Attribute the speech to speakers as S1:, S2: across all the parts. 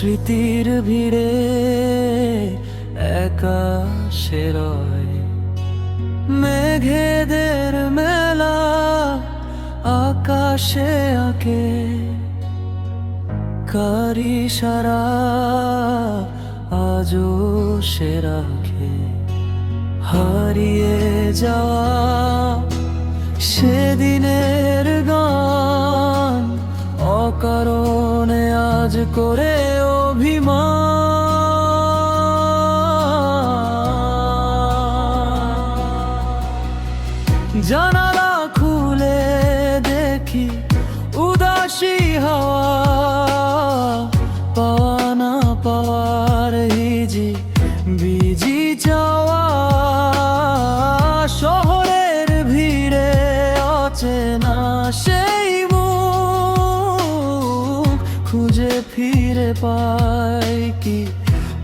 S1: স্মৃতির ভিড়ে একা সে রয়, মেঘেদের মেলা আকাশে আঁকে, কারি সারা আজও সে রাখে। হারিয়ে যাওয়া সেদিনের গান অকারণে আজ করে অভিমান। জানালা খুলে দেখি উদাসী হাওয়া, পাওয়া না পাওয়ার হিজি বিজি চাওয়া। শহরের ভিড়ে অচেনা সেই মুখ খুঁজে ফিরে পাই কি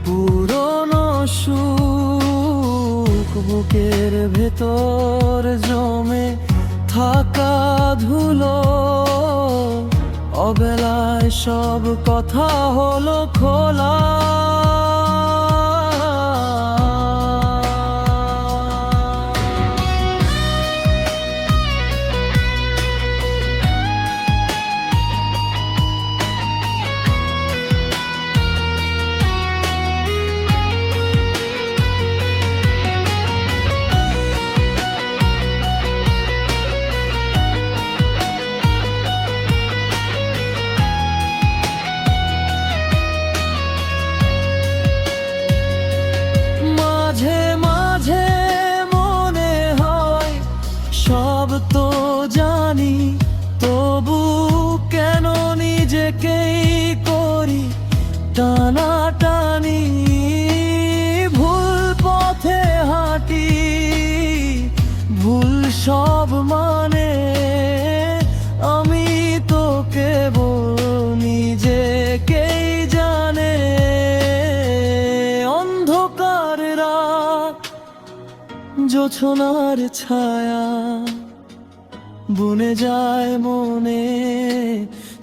S1: পুরনো সুখ। বুকের ভেতর জমে থাকা ধুলো, অবেলায় সব কথা হলো খোলা। সব তো জানি, তবু কেন নিজেকেই করি টানাটানি। ভুল পথে হাঁটি, ভুল সব মানে আমি তো কেবল নিজেকেই জানে। অন্ধকার রাত, জোছনার ছায়া বুনে যায় মনে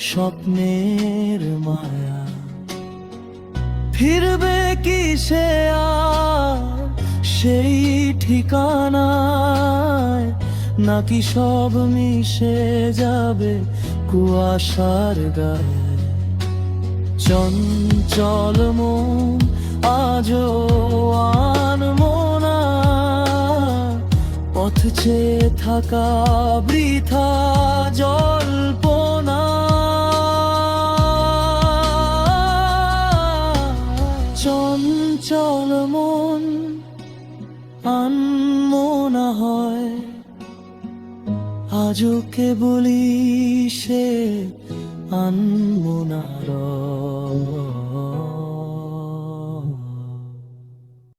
S1: স্বপ্নের মায়া। ফিরবে কি সে আর সেই ঠিকানায়, নাকি সব মিশে যাবে কুয়াশার গায়ে। চঞ্চল মন আজও আনমনা, পথ চেয়ে থাকা বৃথা জল্পনা। চঞ্চল মন আনমনা হয়, আজও কেবলই সে আনমনা রয়।